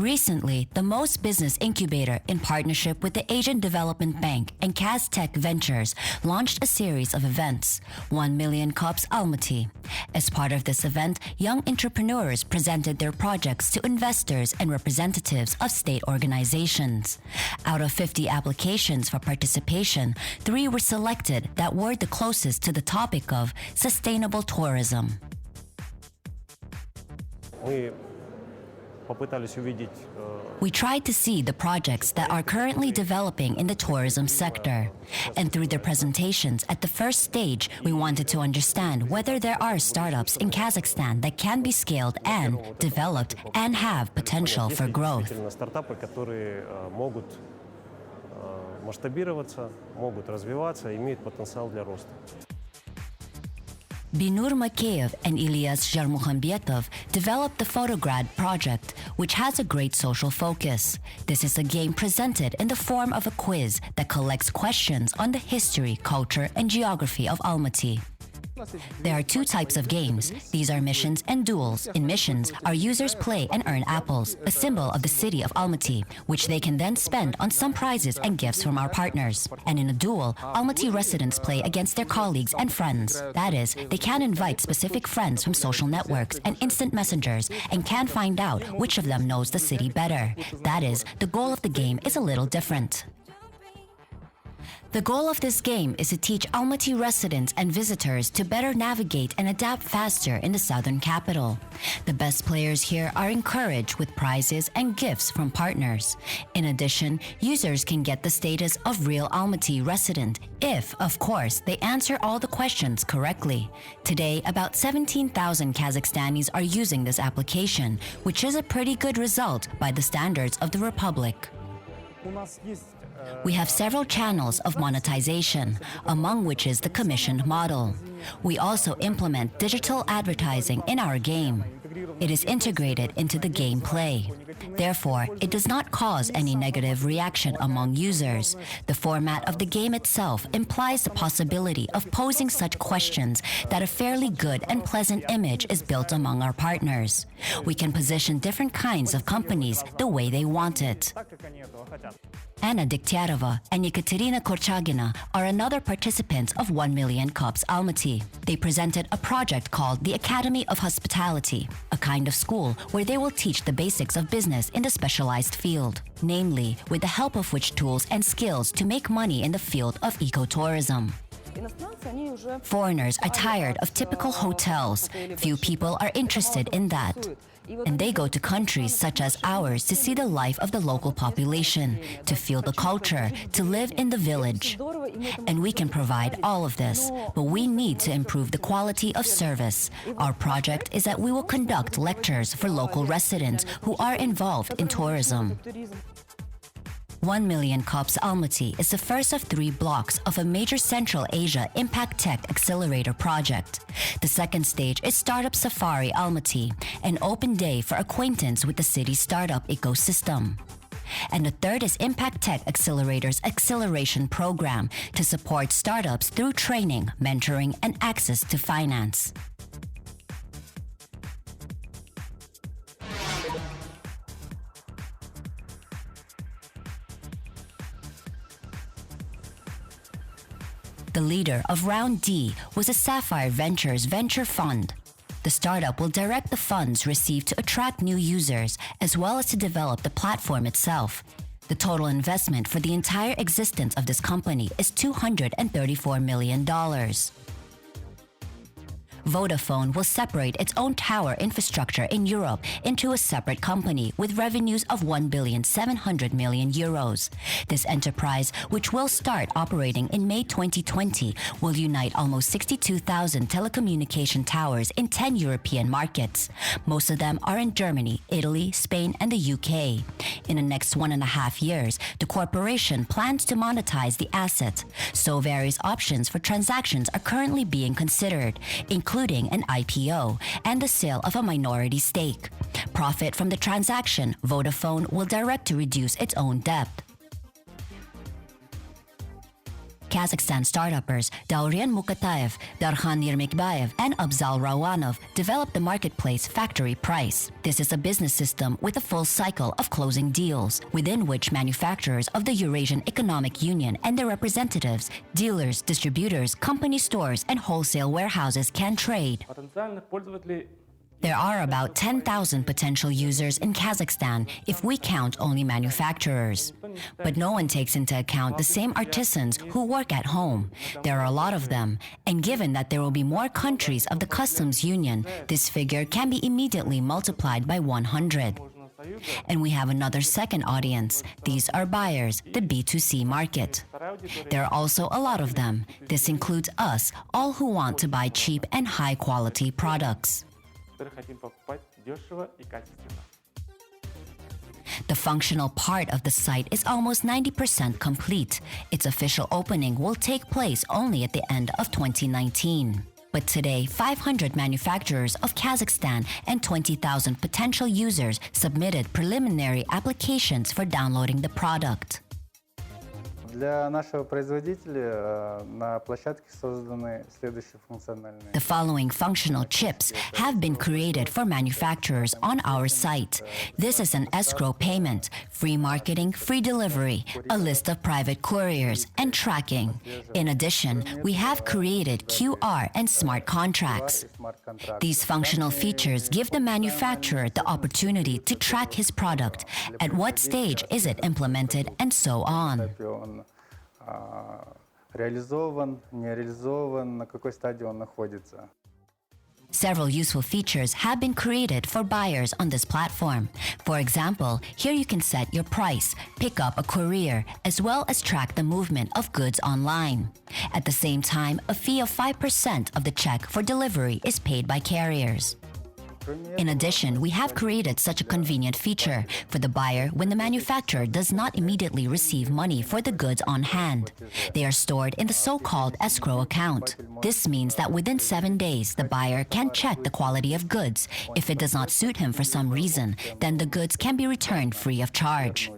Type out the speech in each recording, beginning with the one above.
Recently, the Most Business Incubator, in partnership with the Asian Development Bank and Qaztech Ventures, launched a series of events, 1 Million Cups Almaty. As part of this event, young entrepreneurs presented their projects to investors and representatives of state organizations. Out of 50 applications for participation, 3 were selected that were the closest to the topic of sustainable tourism. We tried to see the projects that are currently developing in the tourism sector. And through their presentations at the first stage, we wanted to understand whether there are startups in Kazakhstan that can be scaled and developed and have potential for growth. Binur Makeyev and Ilyas Jarmukhambetov developed the Photograd project, which has a great social focus. This is a game presented in the form of a quiz that collects questions on the history, culture, and geography of Almaty. There are 2 types of games. These are missions and duels. In missions, our users play and earn apples, a symbol of the city of Almaty, which they can then spend on some prizes and gifts from our partners. And in a duel, Almaty residents play against their colleagues and friends. That is, they can invite specific friends from social networks and instant messengers and can find out which of them knows the city better. That is, the goal of the game is a little different. The goal of this game is to teach Almaty residents and visitors to better navigate and adapt faster in the southern capital. The best players here are encouraged with prizes and gifts from partners. In addition, users can get the status of real Almaty resident if, of course, they answer all the questions correctly. Today, about 17,000 Kazakhstanis are using this application, which is a pretty good result by the standards of the Republic. We have several channels of monetization, among which is the commissioned model. We also implement digital advertising in our game. It is integrated into the gameplay. Therefore, it does not cause any negative reaction among users. The format of the game itself implies the possibility of posing such questions that a fairly good and pleasant image is built among our partners. We can position different kinds of companies the way they want it. Anna Diktyarova and Ekaterina Korchagina are another participants of 1 Million Cups Almaty. They presented a project called the Academy of Hospitality, a kind of school where they will teach the basics of business in the specialized field, namely with the help of which tools and skills to make money in the field of ecotourism. Foreigners are tired of typical hotels. Few people are interested in that. And they go to countries such as ours to see the life of the local population, to feel the culture, to live in the village. And we can provide all of this, but we need to improve the quality of service. Our project is that we will conduct lectures for local residents who are involved in tourism. 1 Million Cups Almaty is the first of 3 blocks of a major Central Asia Impact Tech Accelerator project. The second stage is Startup Safari Almaty, an open day for acquaintance with the city's startup ecosystem. And the third is Impact Tech Accelerator's Acceleration Program to support startups through training, mentoring, and access to finance. The leader of Round D was a Sapphire Ventures venture fund. The startup will direct the funds received to attract new users as well as to develop the platform itself. The total investment for the entire existence of this company is $234 million. Vodafone will separate its own tower infrastructure in Europe into a separate company with revenues of €1,700 million. This enterprise, which will start operating in May 2020, will unite almost 62,000 telecommunication towers in 10 European markets. Most of them are in Germany, Italy, Spain, and the UK. In the next 1.5 years, the corporation plans to monetize the asset, so various options for transactions are currently being considered, including an IPO and the sale of a minority stake. Profit from the transaction, Vodafone will direct to reduce its own debt. Kazakhstan startuppers Daurian Mukatayev, Darkhan Yermekbayev, and Abzal Rawanov developed the marketplace Factory Price. This is a business system with a full cycle of closing deals, within which manufacturers of the Eurasian Economic Union and their representatives, dealers, distributors, company stores, and wholesale warehouses can trade. There are about 10,000 potential users in Kazakhstan if we count only manufacturers. But no one takes into account the same artisans who work at home. There are a lot of them, and given that there will be more countries of the customs union, this figure can be immediately multiplied by 100. And we have another second audience. These are buyers, the B2C market. There are also a lot of them. This includes us, all who want to buy cheap and high-quality products. The functional part of the site is almost 90% complete. Its official opening will take place only at the end of 2019. But today, 500 manufacturers of Kazakhstan and 20,000 potential users submitted preliminary applications for downloading the product. Для нашего производителя на площадке созданы следующие функциональные. The following functional chips have been created for manufacturers on our site. This is an escrow payment, free marketing, free delivery, a list of private couriers, and tracking. In addition, we have created QR and smart contracts. These functional features give the manufacturer the opportunity to track his product, at what stage is it implemented, and so on. Реализован, не реализован, на какой стадии он находится. Several useful features have been created for buyers on this platform. For example, here you can set your price, pick up a courier, as well as track the movement of goods online. At the same time, a fee of 5% of the check for delivery is paid by carriers. In addition, we have created such a convenient feature for the buyer when the manufacturer does not immediately receive money for the goods on hand. They are stored in the so-called escrow account. This means that within 7 days, the buyer can check the quality of goods. If it does not suit him for some reason, then the goods can be returned free of charge.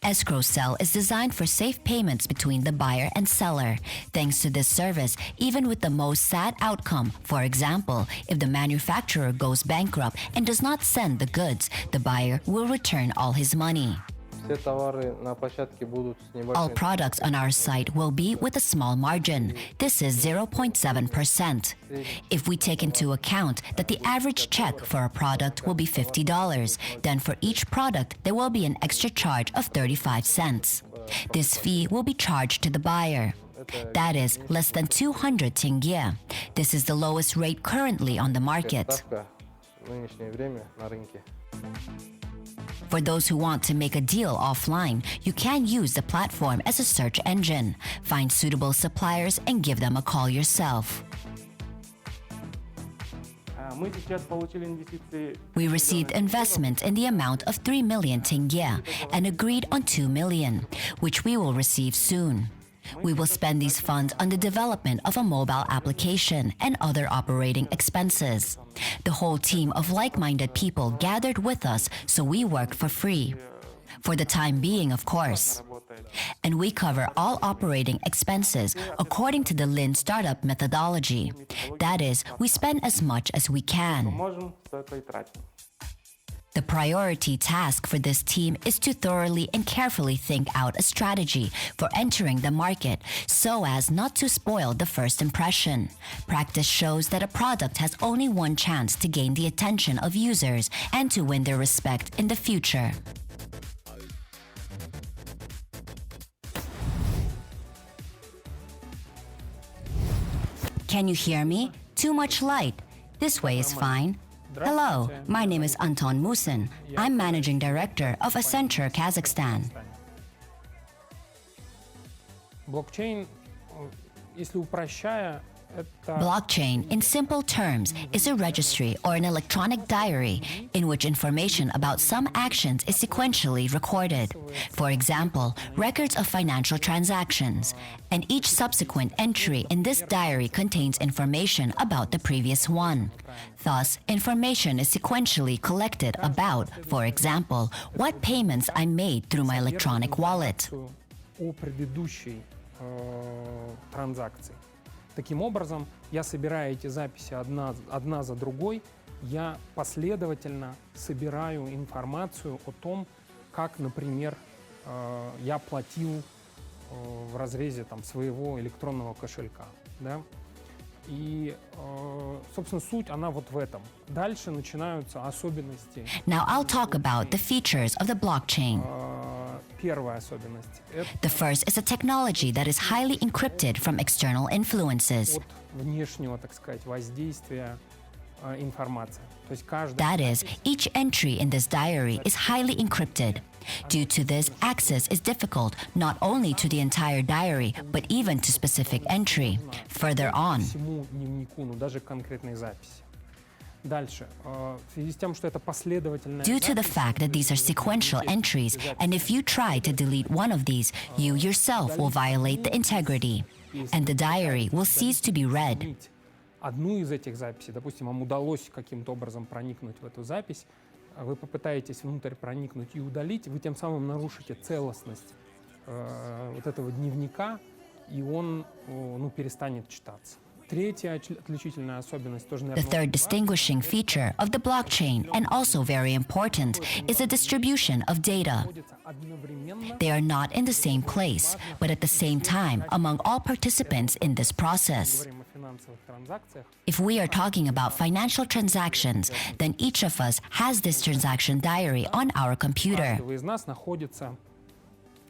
Escrow Cell is designed for safe payments between the buyer and seller. Thanks to this service, even with the most sad outcome, for example, if the manufacturer goes bankrupt and does not send the goods, the buyer will return all his money. All products on our site will be with a small margin. This is 0.7%. If we take into account that the average check for a product will be $50, then for each product there will be an extra charge of 35 cents. This fee will be charged to the buyer. That is less than 200 tenge. This is the lowest rate currently on the market. For those who want to make a deal offline, you can use the platform as a search engine. Find suitable suppliers and give them a call yourself. We received investment in the amount of 3 million tenge and agreed on 2 million, which we will receive soon. We will spend these funds on the development of a mobile application and other operating expenses. The whole team of like-minded people gathered with us, so we work for free. For the time being, of course. And we cover all operating expenses according to the Lean startup methodology. That is, we spend as much as we can. The priority task for this team is to thoroughly and carefully think out a strategy for entering the market so as not to spoil the first impression. Practice shows that a product has only one chance to gain the attention of users and to win their respect in the future. Can you hear me? Too much light. This way is fine. Hello, my name is Anton Musin. I'm Managing Director of Accenture, Kazakhstan. Blockchain, если упрощая, Blockchain, in simple terms, is a registry or an electronic diary in which information about some actions is sequentially recorded. For example, records of financial transactions. And each subsequent entry in this diary contains information about the previous one. Thus, information is sequentially collected about, for example, what payments I made through my electronic wallet. о предыдущей транзакций. Таким образом, я собираю эти записи одна за другой, я последовательно собираю информацию о том, как, например, я платил в разрезе там, своего электронного кошелька. Да? И, собственно, суть, она вот в этом. Дальше начинаются особенности. Now I'll talk about the features of the blockchain. Первая особенность – это The first is a technology that is highly encrypted from external influences. от внешнего, так сказать, воздействия информация. То есть каждая That is, each entry in this diary is highly encrypted. Due to this, access is difficult not only to the entire diary, but even to specific entry. Further on, всему дневнику, ну даже конкретной записи. Дальше. В связи с тем, что это последовательная due to the запись, fact that these are sequential entries, and if you try to delete one of these, you yourself will violate the integrity, and the diary will cease to be read. Одну из этих записей, допустим, вам удалось каким-то образом проникнуть в эту запись, вы попытаетесь внутрь проникнуть и удалить, вы тем самым нарушите целостность вот этого дневника, и он перестанет читаться. Третья отличительная особенность тоже, The наверное, third distinguishing feature of the blockchain, and also very important, is the distribution of data. находится одновременно They are not in the same place, but at the same time among all participants in this process. говорим о финансовых транзакциях. If we are talking about financial transactions, then each of us has this transaction diary on our У computer. каждого из нас находится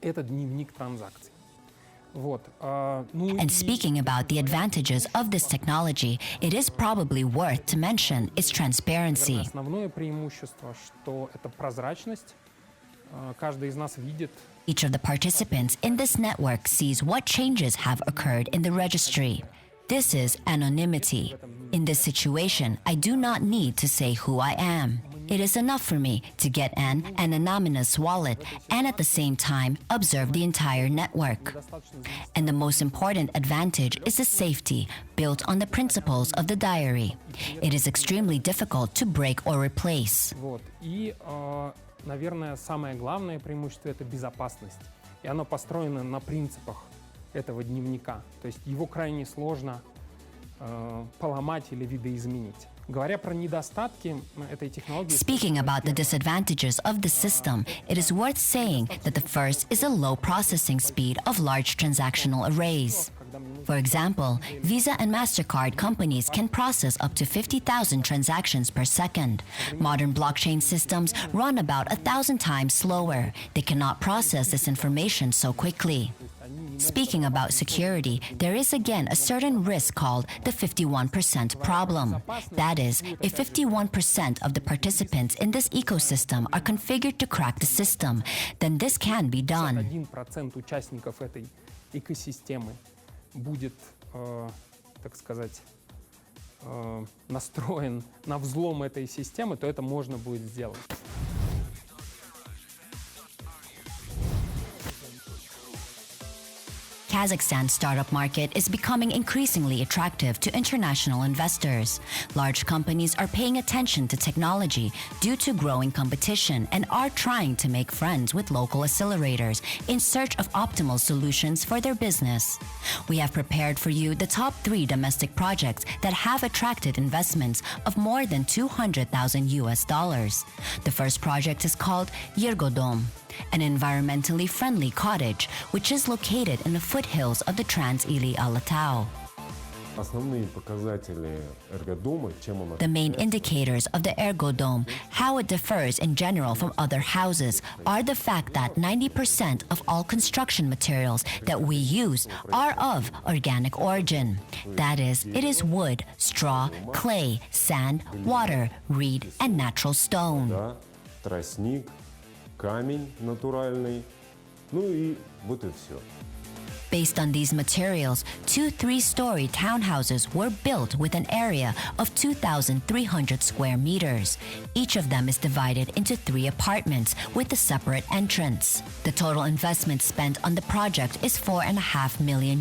этот дневник транзакций. Вот. Ну And и speaking about the advantages of this technology, it is probably worth to mention its transparency. основное преимущество, что это прозрачность. Каждый из нас видит, Each of the participants in this network sees what changes have occurred in the registry. This is anonymity. In this situation, I do not need to say who I am. It is enough for me to get an anonymous wallet and at the same time observe the entire network. And the most important advantage is the safety built on the principles of the diary. It is extremely difficult to break or replace. вот. И, наверное, самое главное преимущество – это безопасность. И оно построено на принципах этого дневника. То есть его крайне сложно поломать или видоизменить. Говоря про недостатки этой технологии, Speaking about the disadvantages of the system, it is worth saying that the first is a low processing speed of large transactional arrays. For example, Visa and MasterCard companies can process up to 50,000 transactions per second. Modern blockchain systems run about 1,000 times slower. They cannot process this information so quickly. Speaking about security, there is again a certain risk called the 51% problem. That is, if 51% of the participants in this ecosystem are configured to crack the system, then this can be done. 1% участников этой экосистемы будет, так сказать, настроен на взлом этой системы, то это можно будет сделать. Kazakhstan's startup market is becoming increasingly attractive to international investors. Large companies are paying attention to technology due to growing competition and are trying to make friends with local accelerators in search of optimal solutions for their business. We have prepared for you the top 3 domestic projects that have attracted investments of more than $200,000. The first project is called Yergodom, an environmentally friendly cottage which is located in the foothills of the Trans-Ili Alatau. Основные показатели эргодома, чем он The main indicators of the Ergodome, how it differs in general from other houses, are the fact that 90% of all construction materials that we use are of organic origin. That is, it is wood, straw, clay, sand, water, reed, and natural stone. да, тростник, камень натуральный, ну и вот и все. Based on these materials, 2 3-story townhouses were built with an area of 2,300 square meters. Each of them is divided into 3 apartments with a separate entrance. The total investment spent on the project is $4.5 million.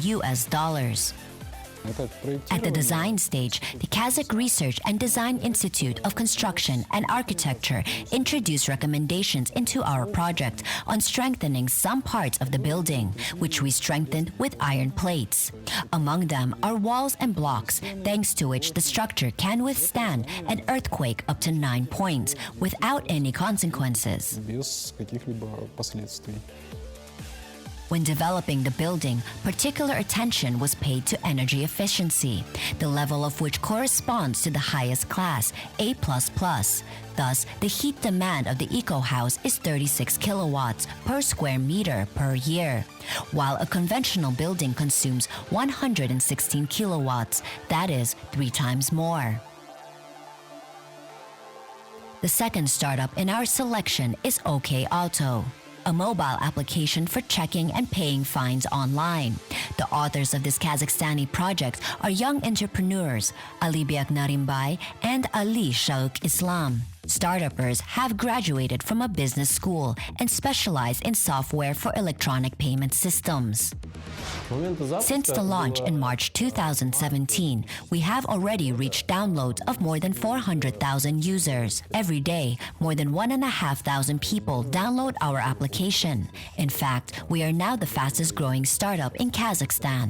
At the design stage, the Kazakh Research and Design Institute of Construction and Architecture introduced recommendations into our project on strengthening some parts of the building, which we strengthened with iron plates. Among them are walls and blocks, thanks to which the structure can withstand an earthquake up to 9 points without any consequences. без каких-либо последствий. When developing the building, particular attention was paid to energy efficiency, the level of which corresponds to the highest class, A++. Thus, the heat demand of the eco-house is 36 kilowatts per square meter per year, while a conventional building consumes 116 kilowatts, that is 3 times more. The second startup in our selection is OK Auto, a mobile application for checking and paying fines online. The authors of this Kazakhstani project are young entrepreneurs Alibek Narimbai and Ali Shauk Islam. Startuppers have graduated from a business school and specialize in software for electronic payment systems. Since the launch in March 2017, we have already reached downloads of more than 400,000 users. Every day, more than 1,500 people download our application. In fact, we are now the fastest growing startup in Kazakhstan.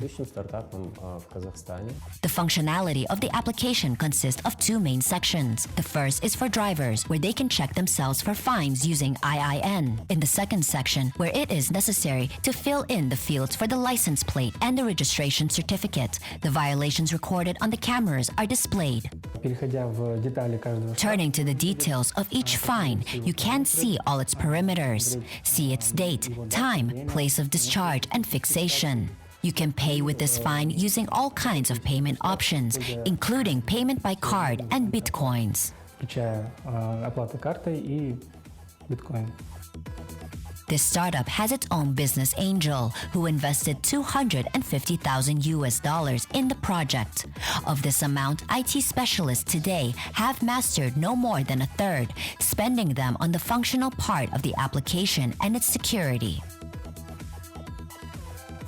The functionality of the application consists of 2 main sections. The first is for drivers, where they can check themselves for fines using IIN. In the second section, where it is necessary to fill in the fields for the license plate and the registration certificate, the violations recorded on the cameras are displayed. Turning to the details of each fine, you can see all its perimeters, see its date, time, place of discharge, and fixation. You can pay with this fine using all kinds of payment options, including payment by card and bitcoins. This startup has its own business angel who invested $250,000 in the project. Of this amount, IT specialists today have mastered no more than a third, spending them on the functional part of the application and its security.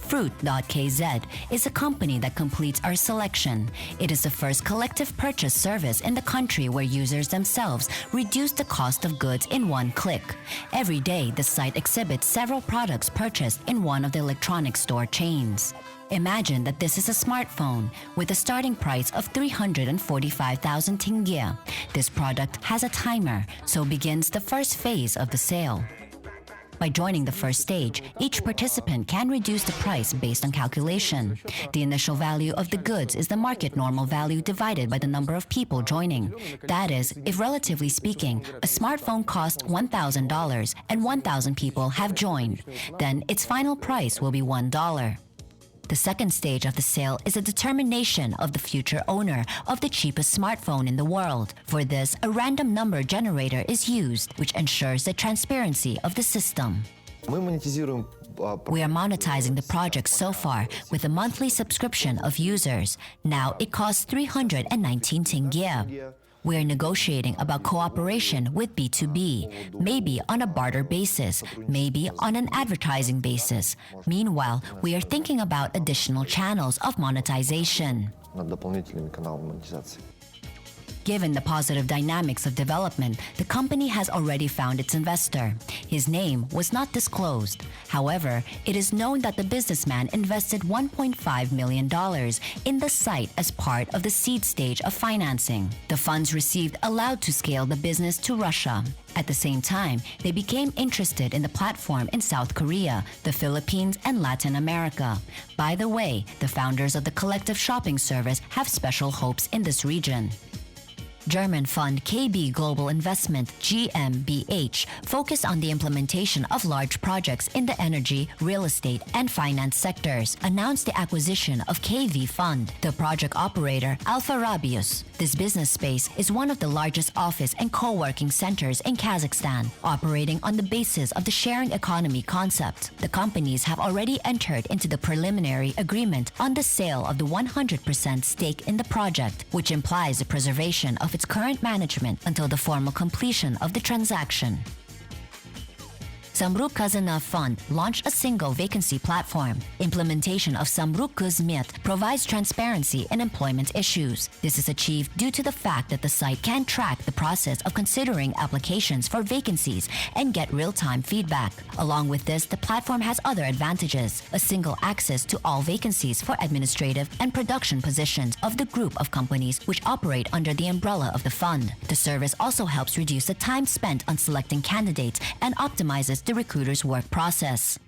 Fruit.kz is a company that completes our selection. It is the first collective purchase service in the country where users themselves reduce the cost of goods in 1 click. Every day, the site exhibits several products purchased in one of the electronic store chains. Imagine that this is a smartphone with a starting price of 345,000 tenge. This product has a timer, so begins the first phase of the sale. By joining the first stage, each participant can reduce the price based on calculation. The initial value of the goods is the market normal value divided by the number of people joining. That is, if relatively speaking, a smartphone costs $1,000 and 1,000 people have joined, then its final price will be $1. The second stage of the sale is a determination of the future owner of the cheapest smartphone in the world. For this, a random number generator is used, which ensures the transparency of the system. We are monetizing the project so far with a monthly subscription of users. Now it costs 319 tenge. We are negotiating about cooperation with B2B, maybe on a barter basis, maybe on an advertising basis. Meanwhile, we are thinking about additional channels of monetization. Given the positive dynamics of development, the company has already found its investor. His name was not disclosed. However, it is known that the businessman invested $1.5 million in the site as part of the seed stage of financing. The funds received allowed to scale the business to Russia. At the same time, they became interested in the platform in South Korea, the Philippines, and Latin America. By the way, the founders of the collective shopping service have special hopes in this region. German fund KB Global Investment GmbH focused on the implementation of large projects in the energy, real estate, and finance sectors, announced the acquisition of KV Fund, the project operator Alpha Rabius. This business space is one of the largest office and co-working centers in Kazakhstan, operating on the basis of the sharing economy concept. The companies have already entered into the preliminary agreement on the sale of the 100% stake in the project, which implies the preservation of its current management until the formal completion of the transaction. Samruk Kazanav Fund launched a single vacancy platform. Implementation of Samruk Kuzmet provides transparency in employment issues. This is achieved due to the fact that the site can track the process of considering applications for vacancies and get real-time feedback. Along with this, the platform has other advantages: a single access to all vacancies for administrative and production positions of the group of companies which operate under the umbrella of the fund. The service also helps reduce the time spent on selecting candidates and optimizes the recruiter's work process.